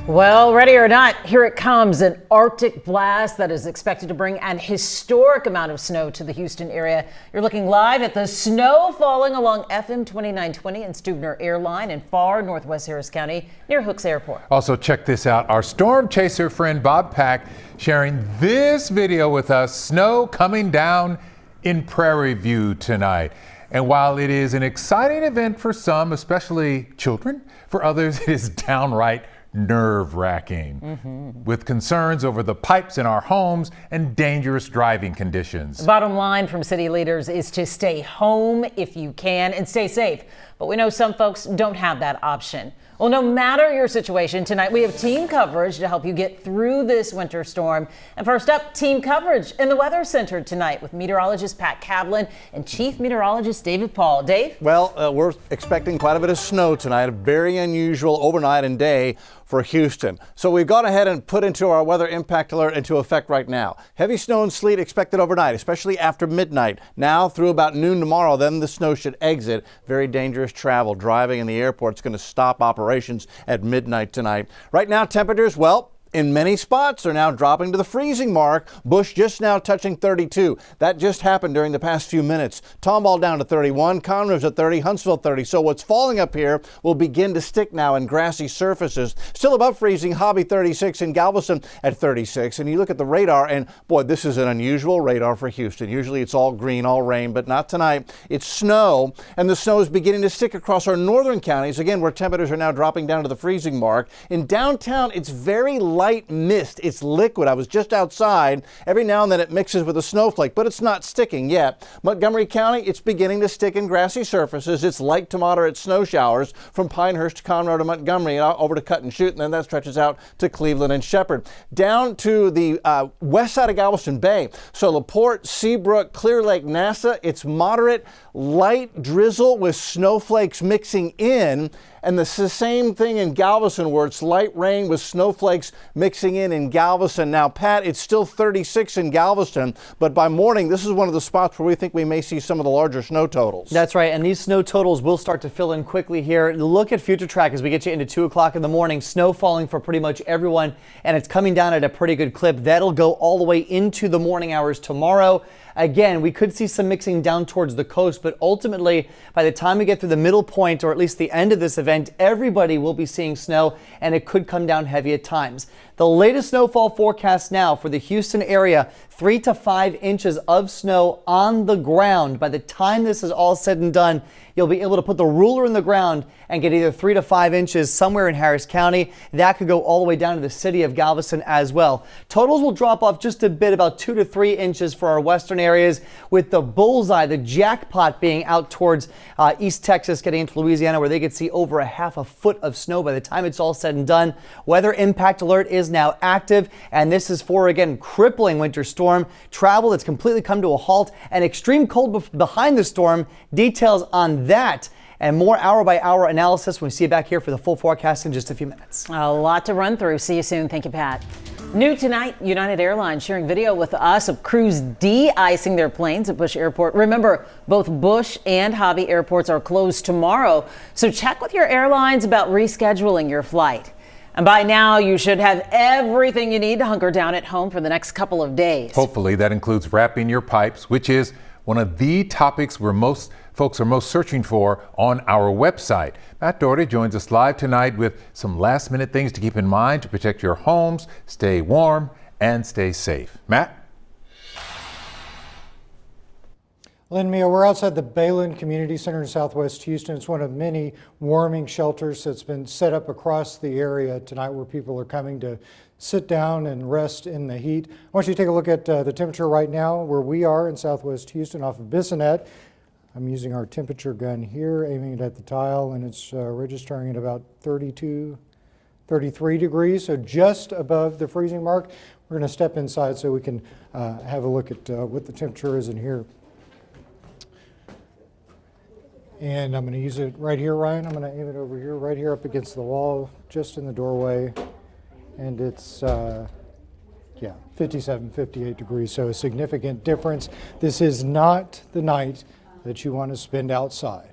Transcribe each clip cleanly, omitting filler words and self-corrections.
Well, ready or not, here it comes, an Arctic blast that is expected to bring an historic amount of snow to the Houston area. You're looking live at the snow falling along FM 2920 and Stubner Airline in far northwest Harris County near Hooks Airport. Also, check this out. Our storm chaser friend Bob Pack sharing this video with us. Snow coming down in Prairie View tonight. And while it is an exciting event for some, especially children, for others it is downright nerve-wracking, with concerns over the pipes in our homes and dangerous driving conditions. The bottom line from city leaders is to stay home if you can and stay safe. But we know some folks don't have that option. Well, no matter your situation, tonight we have team coverage to help you get through this winter storm. And first up, team coverage in the Weather Center tonight with meteorologist Pat Kavlin and Chief Meteorologist David Paul. Dave? Well, we're expecting quite a bit of snow tonight, a very unusual overnight and day for Houston. So we've gone ahead and put into our weather impact alert into effect right now. Heavy snow and sleet expected overnight, especially after midnight. Now through about noon tomorrow, then the snow should exit. Very dangerous travel. Driving in the airport is going to stop operations at midnight tonight. Right now, temperatures, well, in many spots are now dropping to the freezing mark. Bush just now touching 32. That just happened during the past few minutes. Tomball down to 31, Conroe's at 30, Huntsville 30. So what's falling up here will begin to stick now in grassy surfaces. Still above freezing, Hobby 36 and Galveston at 36. And you look at the radar and boy, this is an unusual radar for Houston. Usually it's all green, all rain, but not tonight. It's snow, and the snow is beginning to stick across our northern counties, again, where temperatures are now dropping down to the freezing mark. In downtown, it's very light mist. It's liquid. I was just outside. Every now and then it mixes with a snowflake, but it's not sticking yet. Montgomery County, it's beginning to stick in grassy surfaces. It's light to moderate snow showers from Pinehurst to Conroe to Montgomery and over to Cut and Shoot, and then that stretches out to Cleveland and Shepherd. Down to the west side of Galveston Bay. So LaPorte, Seabrook, Clear Lake, NASA, it's moderate, light drizzle with snowflakes mixing in. And the same thing in Galveston, where it's light rain with snowflakes mixing in Galveston. Now, Pat, it's still 36 in Galveston, but by morning, this is one of the spots where we think we may see some of the larger snow totals. That's right, and these snow totals will start to fill in quickly here. Look at future track as we get you into 2 o'clock in the morning. Snow falling for pretty much everyone, and it's coming down at a pretty good clip. That'll go all the way into the morning hours tomorrow. Again, we could see some mixing down towards the coast, but ultimately, by the time we get through the middle point, or at least the end of this event, everybody will be seeing snow, and it could come down heavy at times. The latest snowfall forecast now for the Houston area, 3 to 5 inches of snow on the ground. By the time this is all said and done, you'll be able to put the ruler in the ground and get either 3 to 5 inches somewhere in Harris County. That could go all the way down to the city of Galveston as well. Totals will drop off just a bit, about 2 to 3 inches for our western areas, with the bullseye, the jackpot, being out towards East Texas, getting into Louisiana, where they could see over a half a foot of snow by the time it's all said and done. Weather impact alert is now active, and this is for, again, crippling winter storm travel that's completely come to a halt, and extreme cold behind the storm. Details on that and more hour-by-hour analysis when we see you back here for the full forecast in just a few minutes. A lot to run through. See you soon. Thank you, Pat. New tonight, United Airlines sharing video with us of crews de-icing their planes at Bush Airport. Remember, both Bush and Hobby airports are closed tomorrow, so check with your airlines about rescheduling your flight. And by now, you should have everything you need to hunker down at home for the next couple of days. Hopefully that includes wrapping your pipes, which is one of the topics where most folks are most searching for on our website. Matt Doherty joins us live tonight with some last-minute things to keep in mind to protect your homes, stay warm, and stay safe. Matt? Lynn, Mia, we're outside the Bayland Community Center in Southwest Houston. It's one of many warming shelters that's been set up across the area tonight, where people are coming to sit down and rest in the heat. I want you to take a look at the temperature right now where we are in Southwest Houston off of Bissonnet. I'm using our temperature gun here, aiming it at the tile, and it's registering at about 32, 33 degrees, so just above the freezing mark. We're going to step inside so we can have a look at what the temperature is in here. And I'm going to use it right here, Ryan. I'm going to aim it over here, right here up against the wall, just in the doorway. And it's, 57, 58 degrees, so a significant difference. This is not the night that you want to spend outside.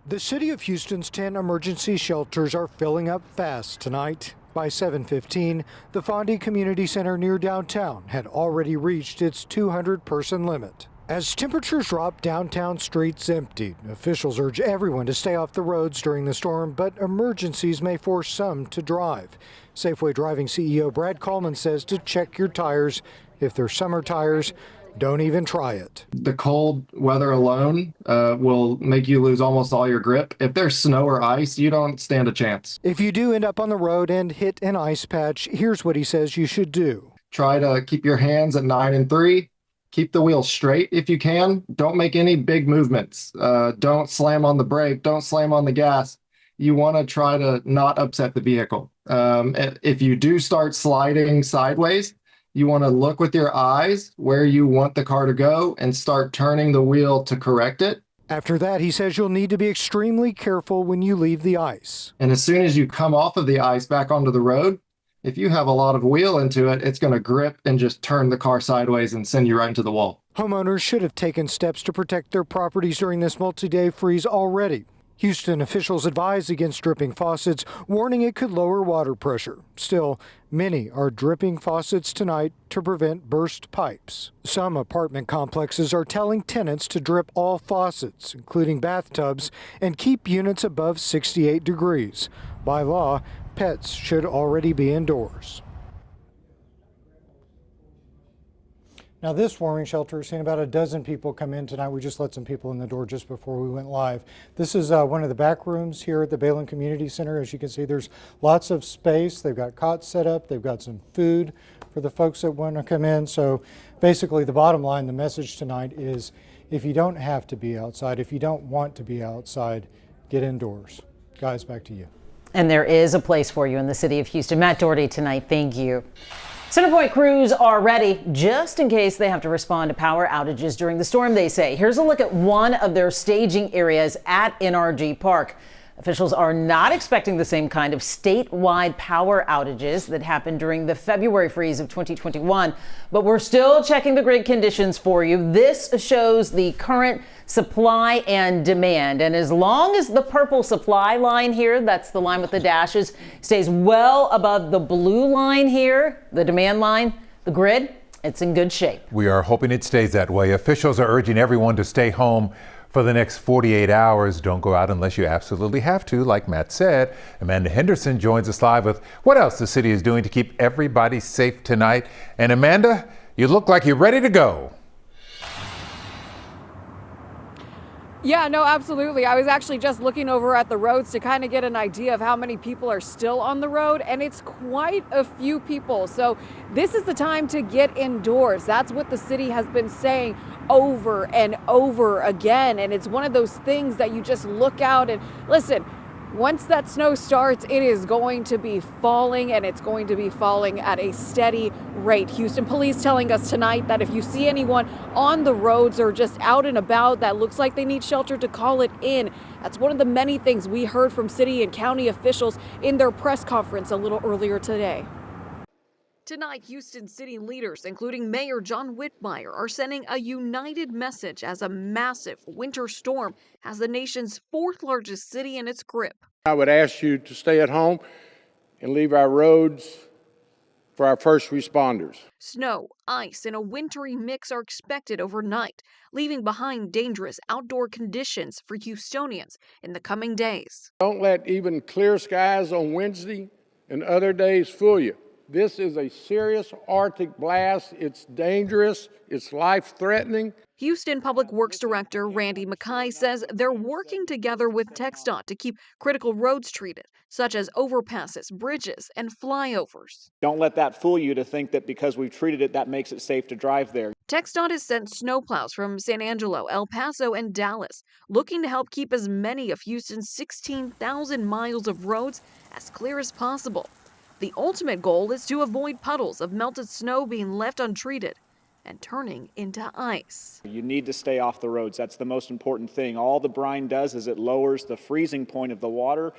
The city of Houston's 10 emergency shelters are filling up fast tonight. By 7:15, the Fondy Community Center near downtown had already reached its 200-person limit. As temperatures drop, downtown streets emptied. Officials urge everyone to stay off the roads during the storm, but emergencies may force some to drive. Safeway Driving CEO Brad Coleman says to check your tires. If they're summer tires, don't even try it. The cold weather alone will make you lose almost all your grip. If there's snow or ice, you don't stand a chance. If you do end up on the road and hit an ice patch, here's what he says you should do. Try to keep your hands at 9 and 3. Keep the wheel straight if you can. Don't make any big movements. Don't slam on the brake. Don't slam on the gas. You want to try to not upset the vehicle. If you do start sliding sideways, you want to look with your eyes where you want the car to go and start turning the wheel to correct it. After that, he says you'll need to be extremely careful when you leave the ice. And as soon as you come off of the ice back onto the road, if you have a lot of wheel into it, it's going to grip and just turn the car sideways and send you right into the wall. Homeowners should have taken steps to protect their properties during this multi-day freeze already. Houston officials advise against dripping faucets, warning it could lower water pressure. Still, many are dripping faucets tonight to prevent burst pipes. Some apartment complexes are telling tenants to drip all faucets, including bathtubs, and keep units above 68 degrees. By law, pets should already be indoors. Now, this warming shelter has seen about a dozen people come in tonight. We just let some people in the door just before we went live. This is one of the back rooms here at the Baylen Community Center. As you can see, there's lots of space. They've got cots set up. They've got some food for the folks that want to come in. So basically, the bottom line, the message tonight is if you don't have to be outside, if you don't want to be outside, get indoors. Guys, back to you. And there is a place for you in the city of Houston. Matt Doherty tonight, thank you. Centerpoint crews are ready just in case they have to respond to power outages during the storm, they say. Here's a look at one of their staging areas at NRG Park. Officials are not expecting the same kind of statewide power outages that happened during the February freeze of 2021, but we're still checking the grid conditions for you. This shows the current supply and demand, and as long as the purple supply line here, that's the line with the dashes, stays well above the blue line here, the demand line, the grid, it's in good shape. We are hoping it stays that way. Officials are urging everyone to stay home for the next 48 hours. Don't go out unless you absolutely have to, like Matt said. Amanda Henderson joins us live with what else the city is doing to keep everybody safe tonight. And Amanda, you look like you're ready to go. Yeah, no, absolutely. I was actually just looking over at the roads to kind of get an idea of how many people are still on the road, and it's quite a few people. So this is the time to get indoors. That's what the city has been saying over and over again. And it's one of those things that you just look out and listen. Once that snow starts, it is going to be falling, and it's going to be falling at a steady rate. Houston police telling us tonight that if you see anyone on the roads or just out and about that looks like they need shelter, to call it in. That's one of the many things we heard from city and county officials in their press conference a little earlier today. Tonight, Houston city leaders, including Mayor John Whitmire, are sending a united message as a massive winter storm has the nation's fourth largest city in its grip. I would ask you to stay at home and leave our roads for our first responders. Snow, ice, and a wintry mix are expected overnight, leaving behind dangerous outdoor conditions for Houstonians in the coming days. Don't let even clear skies on Wednesday and other days fool you. This is a serious Arctic blast. It's dangerous. It's life-threatening. Houston Public Works Director Randy McKay says they're working together with TxDOT to keep critical roads treated, such as overpasses, bridges, and flyovers. Don't let that fool you to think that because we've treated it, that makes it safe to drive there. TxDOT has sent snowplows from San Angelo, El Paso, and Dallas, looking to help keep as many of Houston's 16,000 miles of roads as clear as possible. The ultimate goal is to avoid puddles of melted snow being left untreated and turning into ice. You need to stay off the roads. That's the most important thing. All the brine does is it lowers the freezing point of the water.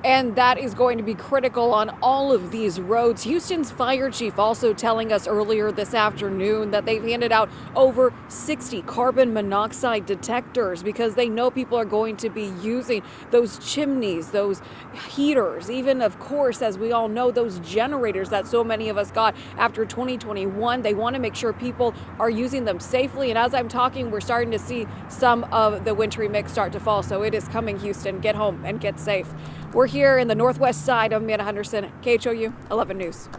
and that is going to be critical on all of these roads. Houston's fire chief also telling us earlier this afternoon that they've handed out over 60 carbon monoxide detectors because they know people are going to be using those chimneys, those heaters, even, of course, as we all know, those generators that so many of us got after 2021. They want to make sure people are using them safely. And as I'm talking, we're starting to see some of the wintry mix start to fall. So it is coming, Houston. Get home and get safe. We're here in the northwest side of Amanda Henderson, KHOU 11 News.